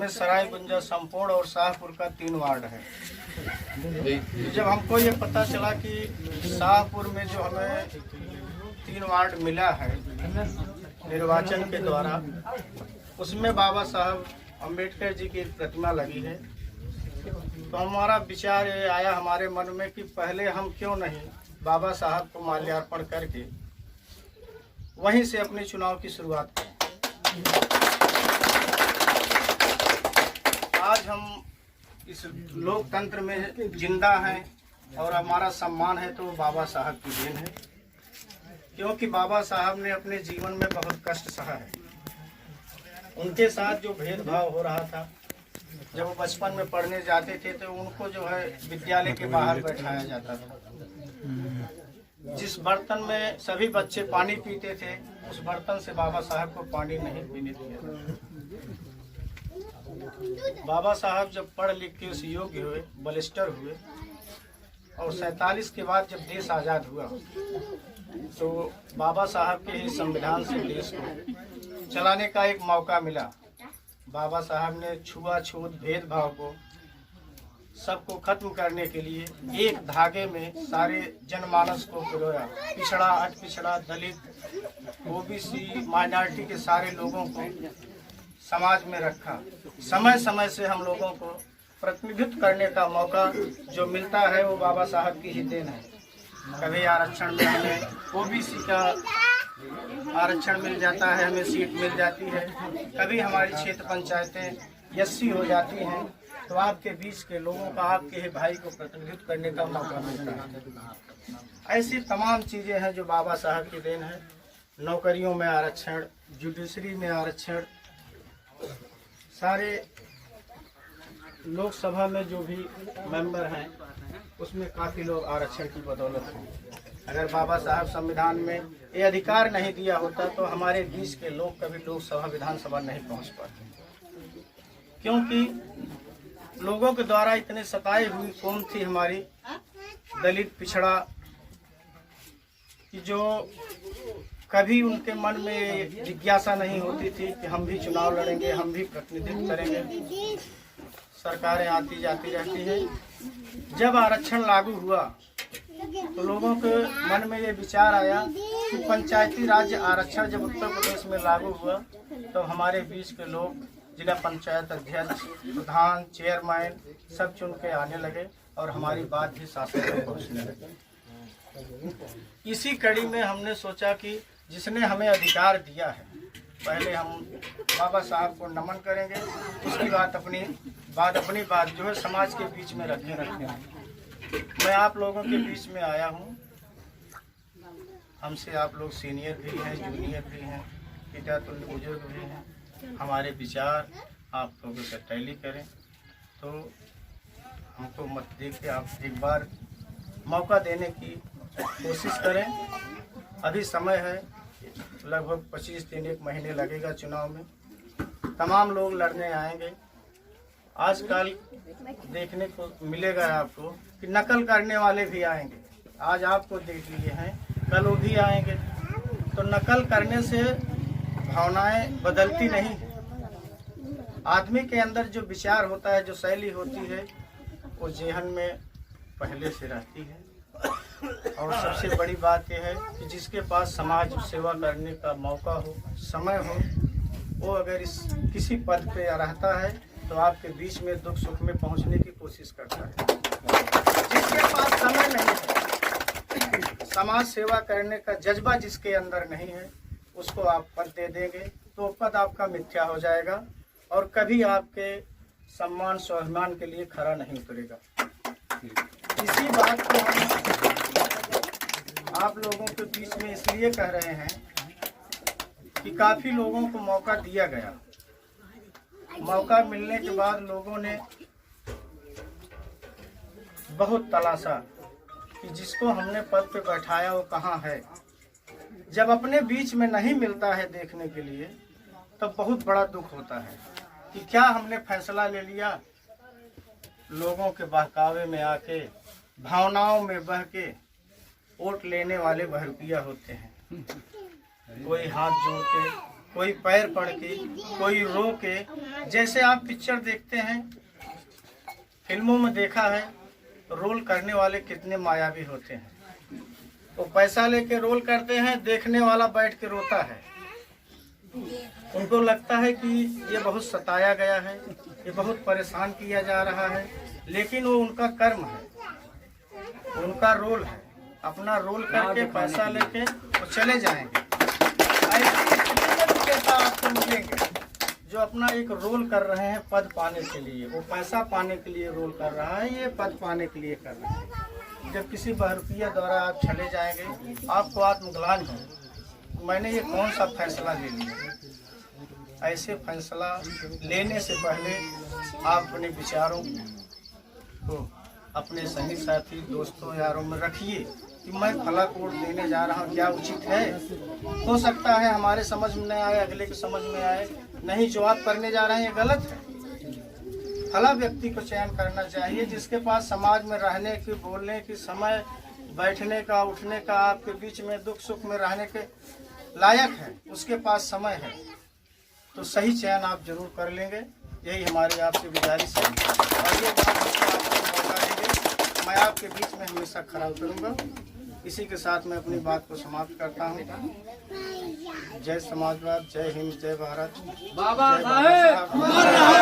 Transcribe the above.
में सरायगुंजा, संपूर्ण और शाहपुर का 3 वार्ड है। तो जब हमको ये पता चला कि शाहपुर में जो हमें 3 वार्ड मिला है निर्वाचन के द्वारा, उसमें बाबा साहब अम्बेडकर जी की प्रतिमा लगी है, तो हमारा विचार ये आया हमारे मन में कि पहले हम क्यों नहीं बाबा साहब को माल्यार्पण करके वहीं से अपने चुनाव की शुरुआत करें। आज हम इस लोकतंत्र में जिंदा हैं और हमारा सम्मान है तो बाबा साहब की देन है, क्योंकि बाबा साहब ने अपने जीवन में बहुत कष्ट सहा है। उनके साथ जो भेदभाव हो रहा था, जब वो बचपन में पढ़ने जाते थे तो उनको जो है विद्यालय के बाहर बैठाया जाता था। जिस बर्तन में सभी बच्चे पानी पीते थे, उस बर्तन से बाबा साहब को पानी नहीं पीने दिया। बाबा साहब जब पढ़ लिख के उस योग्य हुए, बलिस्टर हुए, और 47 के बाद जब देश आज़ाद हुआ तो बाबा साहब के ही संविधान से देश को चलाने का एक मौका मिला। बाबा साहब ने छुआछूत भेदभाव को सबको खत्म करने के लिए एक धागे में सारे जनमानस को पिरोया। पिछड़ा, अट पिछड़ा, दलित, ओबीसी, माइनॉरिटी के सारे लोगों को समाज में रखा। समय समय से हम लोगों को प्रतिनिधित्व करने का मौका जो मिलता है वो बाबा साहब की ही देन है। कभी आरक्षण में हमें ओबीसी का आरक्षण मिल जाता है, हमें सीट मिल जाती है, कभी हमारी क्षेत्र पंचायतें एससी हो जाती हैं, तो आपके बीच के लोगों का, आपके ही भाई को प्रतिनिधित्व करने का मौका मिलता है। ऐसी तमाम चीज़ें हैं जो बाबा साहब की देन है। नौकरियों में आरक्षण, जुडिशरी में आरक्षण, सारे लोकसभा में जो भी मेंबर हैं उसमें काफ़ी लोग आरक्षण की बदौलत हैं। अगर बाबा साहब संविधान में ये अधिकार नहीं दिया होता तो हमारे बीच के लोग कभी लोकसभा, विधानसभा नहीं पहुंच पाते, क्योंकि लोगों के द्वारा इतने सताई हुई कौम थी हमारी दलित, पिछड़ा, कि जो कभी उनके मन में जिज्ञासा नहीं होती थी कि हम भी चुनाव लड़ेंगे, हम भी प्रतिनिधित्व करेंगे। सरकारें आती जाती रहती हैं। जब आरक्षण लागू हुआ तो लोगों के मन में ये विचार आया कि पंचायती राज आरक्षण जब उत्तर प्रदेश में लागू हुआ तो हमारे बीच के लोग जिला पंचायत अध्यक्ष, प्रधान, चेयरमैन सब चुन के आने लगे और हमारी बात भी शासन तक पहुँचने लगी। इसी कड़ी में हमने सोचा कि जिसने हमें अधिकार दिया है, पहले हम बाबा साहब को नमन करेंगे, उसकी बात अपनी बात जो है समाज के बीच में रखें। मैं आप लोगों के बीच में आया हूँ। हमसे आप लोग सीनियर भी हैं, जूनियर भी हैं, पिता तुल्य बुजुर्ग भी हैं। हमारे विचार आप लोगों से टैली करें तो हमको मत दे के आप एक बार मौका देने की कोशिश करें। अभी समय है, लगभग 25 दिन, 1 महीने लगेगा चुनाव में। तमाम लोग लड़ने आएंगे। आजकल देखने को मिलेगा आपको कि नकल करने वाले भी आएंगे। आज आपको देख लिए हैं, कल वो भी आएंगे। तो नकल करने से भावनाएं बदलती नहीं है। आदमी के अंदर जो विचार होता है, जो शैली होती है, वो जेहन में पहले से रहती है। और सबसे बड़ी बात यह है कि जिसके पास समाज सेवा करने का मौका हो, समय हो, वो अगर इस किसी पद पे रहता है तो आपके बीच में दुख सुख में पहुंचने की कोशिश करता है। जिसके पास समय नहीं है, समाज सेवा करने का जज्बा जिसके अंदर नहीं है, उसको आप पद दे देंगे तो पद आपका मिथ्या हो जाएगा और कभी आपके सम्मान स्वाभिमान के लिए खरा नहीं उतरेगा। इसी बात को हम आप लोगों के बीच में इसलिए कह रहे हैं कि काफ़ी लोगों को मौका दिया गया। मौका मिलने के बाद लोगों ने बहुत तलाशा कि जिसको हमने पद पे बैठाया वो कहाँ है। जब अपने बीच में नहीं मिलता है देखने के लिए तब बहुत बड़ा दुख होता है कि क्या हमने फैसला ले लिया। लोगों के बहकावे में आके, भावनाओं में बह के वोट लेने वाले बहरूपिया होते हैं। कोई हाथ जोड़ के कोई पैर पड़ के, कोई रो के। जैसे आप पिक्चर देखते हैं, फिल्मों में देखा है, रोल करने वाले कितने मायावी होते हैं। वो पैसा लेके रोल करते हैं, देखने वाला बैठ के रोता है। उनको लगता है कि ये बहुत सताया गया है, ये बहुत परेशान किया जा रहा है, लेकिन वो उनका कर्म है, उनका रोल है। अपना रोल करके पैसा लेके वो चले जाएंगे। ऐसे आपको मिलेंगे जो अपना एक रोल कर रहे हैं पद पाने के लिए। वो पैसा पाने के लिए रोल कर रहा है, ये पद पाने के लिए कर रहा है। जब किसी बहरूपिया द्वारा आप चले जाएंगे, आपको आत्मग्लानि हो, मैंने ये कौन सा फैसला ले लिया। ऐसे फैसला लेने से पहले आप अपने विचारों को अपने सही साथी दोस्तों यारों में रखिए कि मैं फला कोड देने जा रहा हूँ, क्या उचित है। हो सकता है हमारे समझ में नहीं आए, अगले के समझ में आए, नहीं जो आप करने जा रहे हैं ये गलत है। फला व्यक्ति को चयन करना चाहिए जिसके पास समाज में रहने की, बोलने की समय, बैठने का, उठने का, आपके बीच में दुख सुख में रहने के लायक है, उसके पास समय है, तो सही चयन आप जरूर कर लेंगे। यही हमारी आपसे गुजारिश है। और ये बात आपको मौका देंगे, मैं आपके बीच में हमेशा खड़ा उतरूंगा। इसी के साथ मैं अपनी बात को समाप्त करता हूँ। जय समाजवाद, जय हिंद, जय भारत। बाबा साहेब अमर रहे।